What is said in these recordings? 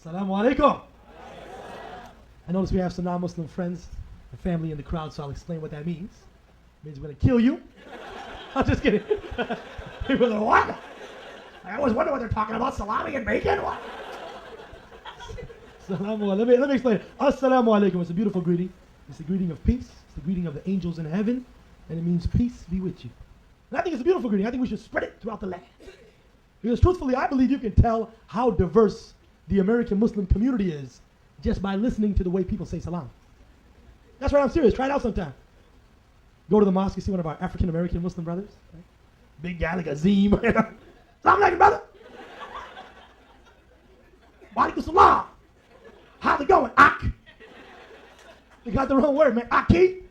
Assalamu alaikum. I notice we have some non-Muslim friends and family in the crowd, so I'll explain what that means. It means we're going to kill you. I'm just kidding. People are, what? I always wonder what they're talking about, salami and bacon? What? Let me explain. Assalamu alaikum. It's a beautiful greeting. It's the greeting of peace. It's the greeting of the angels in heaven. And it means peace be with you. And I think it's a beautiful greeting. I think we should spread it throughout the land. Because truthfully, I believe you can tell how diverse the American Muslim community is just by listening to the way people say salam. That's right, I'm serious. Try it out sometime. Go to the mosque, you see one of our African American Muslim brothers. Right? Big guy like Azim. Salam alaikum, brother. Wa alaikum salam. How's it going? Ak. They got the wrong word, man. Aki.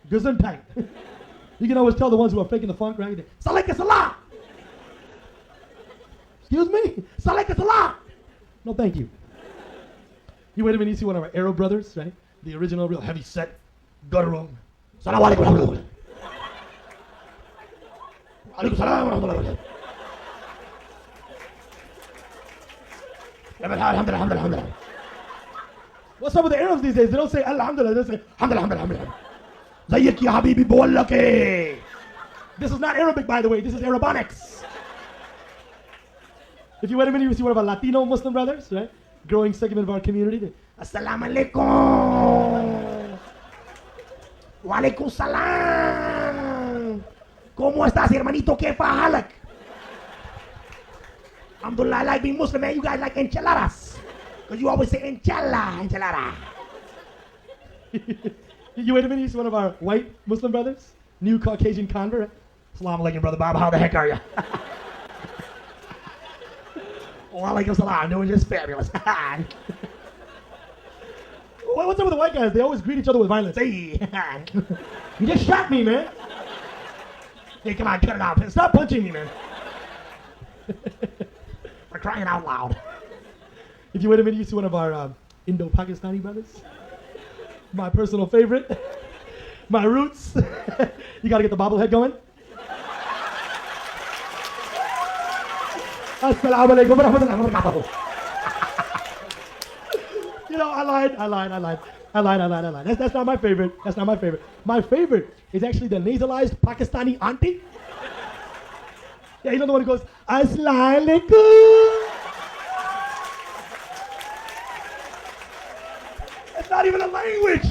Gesundheit. You can always tell the ones who are faking the funk, right? Salaikum salam. Excuse me? Salaikum salam. No, thank you. You wait a minute, you see one of our Arab brothers, right? The original, real heavy set, guttural. Salam alaikum. Alaikum salam. Alhamdulillah. What's up with the Arabs these days? They don't say alhamdulillah, they say alhamdulillah. Zayyik ya habibi bollake. This is not Arabic, by the way. This is Arabonics. If you wait a minute, you see one of our Latino Muslim brothers, right? Growing segment of our community. Assalamu alaikum. Wa alaikum salam. ¿Cómo estás, hermanito? ¿Qué halak? Alhamdulillah, I like being Muslim, man. You guys like enchiladas. Because you always say enchilada. You wait a minute, you see one of our white Muslim brothers? New Caucasian convert. Assalamu alaikum, brother Bob. How the heck are you? Wa alaikum salam. Doing just fabulous. What's up with the white guys? They always greet each other with violence. Hey, you just shot me, man. Hey, come on, cut it out. Stop punching me, man. We're crying out loud. If you wait a minute, you see one of our Indo-Pakistani brothers. My personal favorite. My roots. You gotta get the bobblehead going. Assalamu alaikum wa rahmatullahi. You know, I lied. That's not my favorite. That's not my favorite. My favorite is actually the nasalized Pakistani auntie. Yeah, you know the one who goes, Assalamu alaikum. That's not even a language.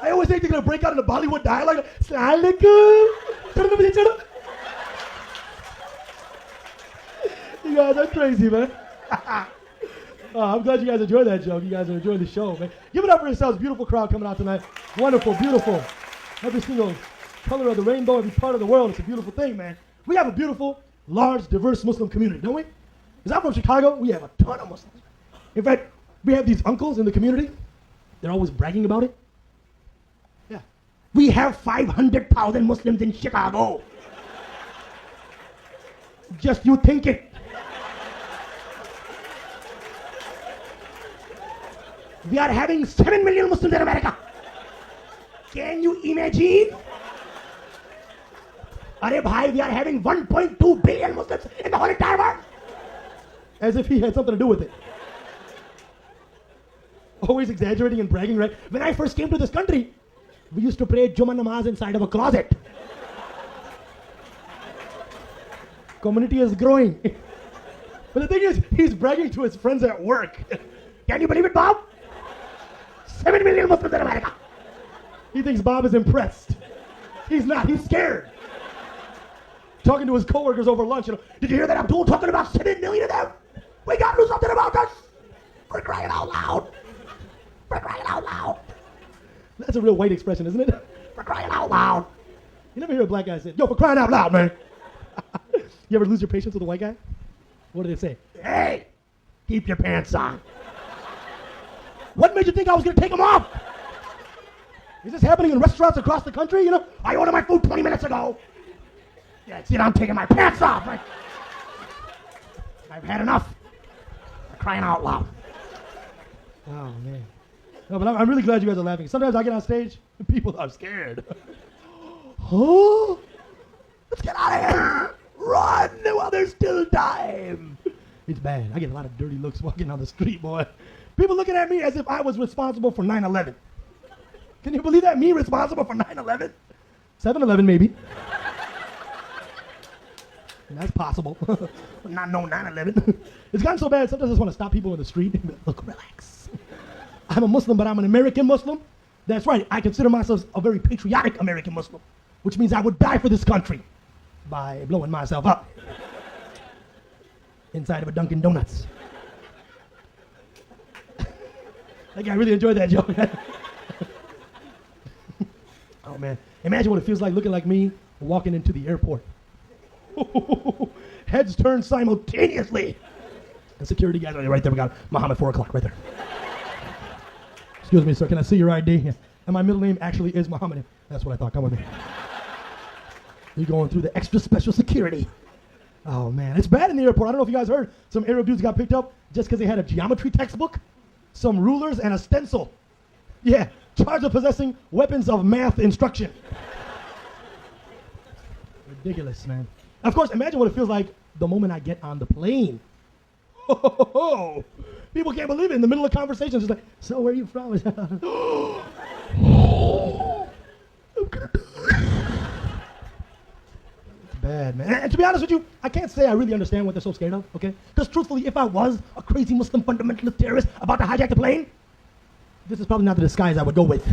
I always think they're gonna break out into Bollywood dialogue. Assalamu alaikum. You guys are crazy, man. I'm glad you guys enjoyed that joke. You guys are enjoying the show, man. Give it up for yourselves. Beautiful crowd coming out tonight. Wonderful, beautiful. Every single color of the rainbow, every part of the world. It's a beautiful thing, man. We have a beautiful, large, diverse Muslim community, don't we? Because I'm from Chicago, we have a ton of Muslims. In fact, we have these uncles in the community. They're always bragging about it. Yeah. We have 500,000 Muslims in Chicago. Just you think it. We are having 7 million Muslims in America. Can you imagine? Arey bhai, we are having 1.2 billion Muslims in the whole entire world. As if he had something to do with it. Always exaggerating and bragging, right? When I first came to this country, we used to pray Jummah namaz inside of a closet. Community is growing. But the thing is, he's bragging to his friends at work. Can you believe it, Bob? 7 million Muslims in America. He thinks Bob is impressed. He's not, he's scared. Talking to his coworkers over lunch, you know, did you hear that Abdul talking about 7 million of them? We gotta do something about this. We're crying out loud. We're crying out loud. That's a real white expression, isn't it? We're crying out loud. You never hear a black guy say, yo, we're crying out loud, man. You ever lose your patience with a white guy? What do they say? Hey, keep your pants on. What made you think I was going to take them off? Is this happening in restaurants across the country? You know, I ordered my food 20 minutes ago. Yeah, see, I'm taking my pants off. I've had enough. I'm crying out loud. Oh, man. No, but I'm really glad you guys are laughing. Sometimes I get on stage and people are scared. Oh, let's get out of here. Run while there's still time. It's bad. I get a lot of dirty looks walking down the street, boy. People looking at me as if I was responsible for 9/11. Can you believe that? Me responsible for 9/11? 7/11 maybe. That's possible. Not no 9/11. It's gotten so bad, sometimes I just want to stop people in the street and be like, look, relax. I'm a Muslim, but I'm an American Muslim. That's right. I consider myself a very patriotic American Muslim, which means I would die for this country by blowing myself up inside of a Dunkin' Donuts. That guy really enjoyed that joke. Oh, man. Imagine what it feels like looking like me walking into the airport. Heads turn simultaneously. And security guys are right there. We got Muhammad 4 o'clock right there. Excuse me, sir. Can I see your ID? Yeah. And my middle name actually is Muhammad. That's what I thought. Come with me. You're going through the extra special security. Oh, man. It's bad in the airport. I don't know if you guys heard. Some Arab dudes got picked up just because they had a geometry textbook, some rulers, and a stencil. Yeah. Charged of possessing weapons of math instruction. Ridiculous, man. Of course, imagine what it feels like the moment I get on the plane. People can't believe it. In the middle of conversations, it's like, so where are you from? I'm gonna die. It's bad, man. And to be honest with you, I can't say I really understand what they're so scared of, okay? Because truthfully, if I was a crazy Muslim fundamentalist terrorist about to hijack the plane, this is probably not the disguise I would go with.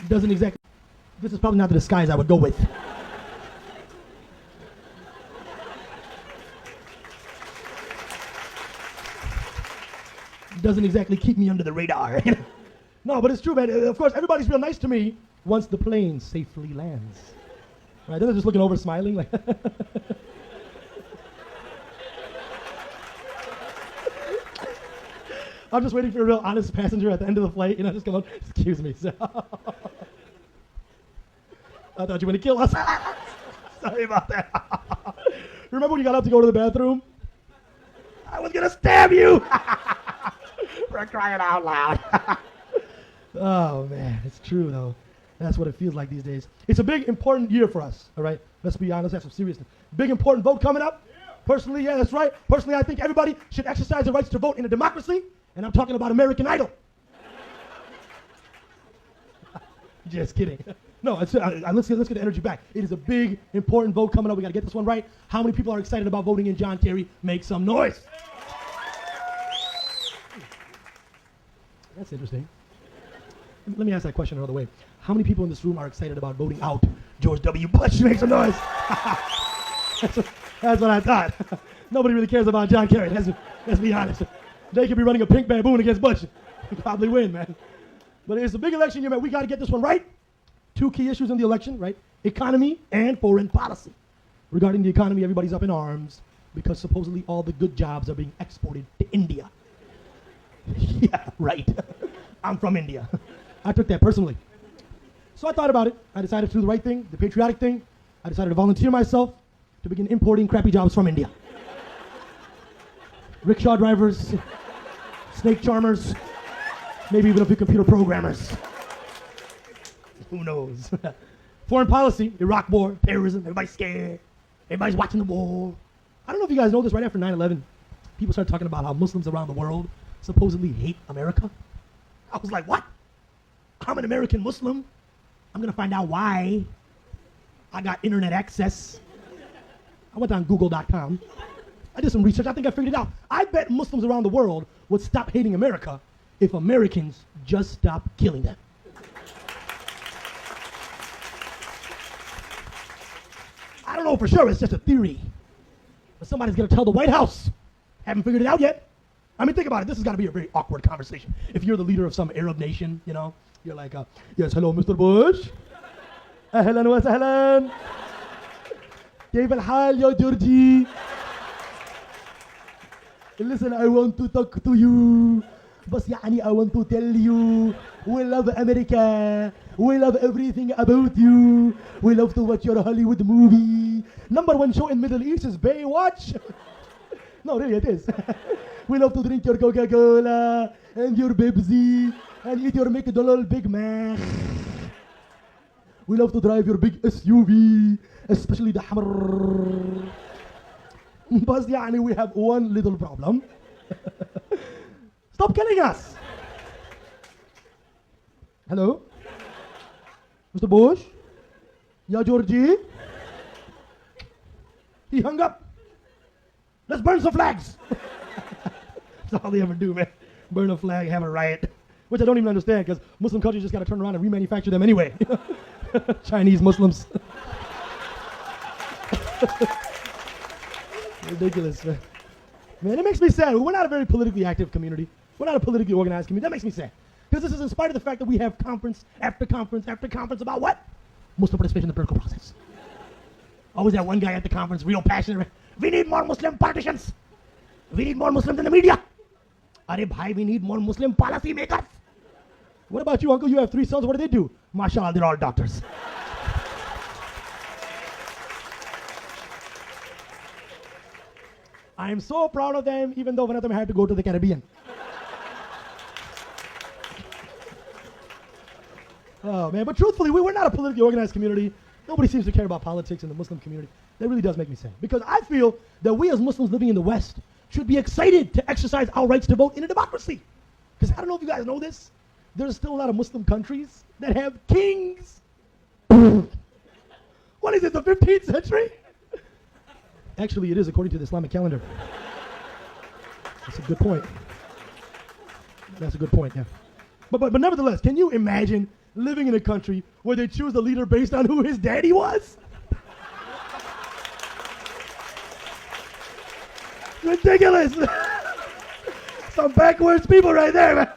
Doesn't exactly. This is probably not the disguise I would go with. Doesn't exactly keep me under the radar. No, but it's true, man. Of course, everybody's real nice to me once the plane safely lands. Right? They're just looking over, smiling, like. I'm just waiting for a real honest passenger at the end of the flight, just come up, excuse me, sir. I thought you were going to kill us. Sorry about that. Remember when you got up to go to the bathroom? I was going to stab you. We're crying out loud. Oh, man, it's true, though. That's what it feels like these days. It's a big, important year for us, all right? Let's be honest, have some seriousness. Big, important vote coming up. Personally, yeah, that's right. Personally, I think everybody should exercise their rights to vote in a democracy. And I'm talking about American Idol. Just kidding. No, let's get the energy back. It is a big, important vote coming up. We got to get this one right. How many people are excited about voting in John Kerry? Make some noise. That's interesting. Let me ask that question another way. How many people in this room are excited about voting out George W. Bush? Make some noise. That's what I thought. Nobody really cares about John Kerry. Let's be honest. They could be running a pink baboon against Bush. Probably win, man. But it's a big election year, man. We got to get this one right. 2 key issues in the election, right? Economy and foreign policy. Regarding the economy, everybody's up in arms because supposedly all the good jobs are being exported to India. Yeah, right. I'm from India. I took that personally. So I thought about it. I decided to do the right thing, the patriotic thing. I decided to volunteer myself to begin importing crappy jobs from India. Rickshaw drivers, snake charmers, maybe even a few computer programmers. Who knows? Foreign policy, Iraq war, terrorism, everybody's scared. Everybody's watching the war. I don't know if you guys know this, right after 9/11, people started talking about how Muslims around the world supposedly hate America. I was like, what? I'm an American Muslim. I'm going to find out why. I got internet access. I went on google.com. I did some research. I think I figured it out. I bet Muslims around the world would stop hating America if Americans just stopped killing them. I don't know for sure. It's just a theory. But somebody's going to tell the White House. Haven't figured it out yet. I mean, think about it. This is got to be a very awkward conversation. If you're the leader of some Arab nation, you're like, yes, hello, Mr. Bush. Ahlan wa sahlan. كيف الحال يا جورجي? Listen, I want to talk to you. بس I want to tell you, we love America. We love everything about you. We love to watch your Hollywood movie. #1 show in Middle East is Baywatch. No, really, it is. We love to drink your Coca-Cola and your Pepsi and eat your McDonald's Big Mac. We love to drive your big SUV, especially the Hummer. But يعني we have one little problem. Stop killing us. Hello? Mr. Bush? Yeah, Georgie? He hung up. Let's burn some flags. That's all they ever do, man. Burn a flag, have a riot. Which I don't even understand, because Muslim countries just got to turn around and remanufacture them anyway. Chinese Muslims. Ridiculous, man. Man, it makes me sad. We're not a very politically active community. We're not a politically organized community. That makes me sad. Because this is in spite of the fact that we have conference after conference after conference about what? Muslim participation in the political process. Always that one guy at the conference, real passionate. We need more Muslim politicians. We need more Muslims in the media. Arey bhai, we need more Muslim policy makers. What about you, uncle? You have 3 sons. What do? MashaAllah, they're all doctors. I am so proud of them, even though one of them had to go to the Caribbean. Oh, man. But truthfully, we're not a politically organized community. Nobody seems to care about politics in the Muslim community. That really does make me sad. Because I feel that we as Muslims living in the West should be excited to exercise our rights to vote in a democracy. Because I don't know if you guys know this. There's still a lot of Muslim countries that have kings. What is it, the 15th century? Actually, it is according to the Islamic calendar. That's a good point. That's a good point, yeah. But nevertheless, can you imagine living in a country where they choose the leader based on who his daddy was? Ridiculous. Some backwards people right there, man.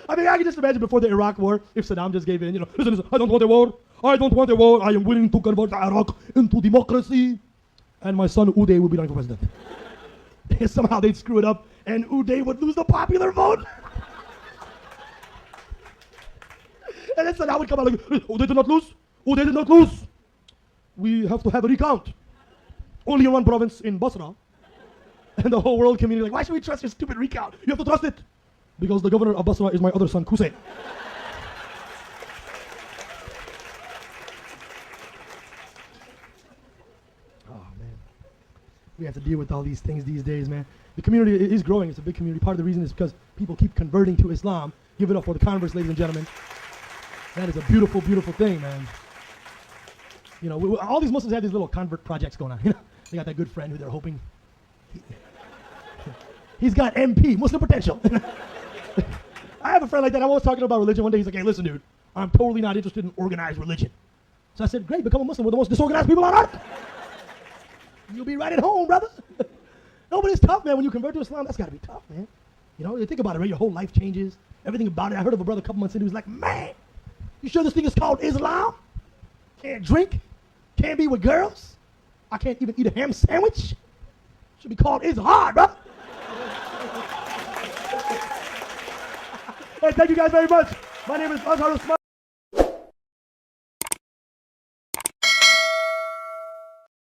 I mean, I can just imagine before the Iraq war, if Saddam just gave in, listen, I don't want a war. I don't want a war. I am willing to convert Iraq into democracy. And my son Uday will be running for president. And somehow they'd screw it up, and Uday would lose the popular vote. And then Saddam would come out like, Uday did not lose. Uday did not lose. We have to have a recount. Only in one province in Basra. And the whole world community like, why should we trust your stupid recount? You have to trust it. Because the governor of Basra is my other son, Hussein. Oh, man. We have to deal with all these things these days, man. The community is growing. It's a big community. Part of the reason is because people keep converting to Islam. Give it up for the converts, ladies and gentlemen. That is a beautiful, beautiful thing, man. All these Muslims have these little convert projects going on. They got that good friend who they're hoping he's got MP, Muslim potential. I have a friend like that. I was talking about religion one day. He's like, hey, listen, dude, I'm totally not interested in organized religion. So I said, great, become a Muslim. We're the most disorganized people on earth. You'll be right at home, brother. No, but it's tough, man. When you convert to Islam, that's got to be tough, man. You think about it, right? Your whole life changes. Everything about it. I heard of a brother a couple months in who was like, man, you sure this thing is called Islam? Can't drink? Can't be with girls? I can't even eat a ham sandwich? Should be called Azhar, bro. Hey, thank you guys very much. My name is Azhar Usman.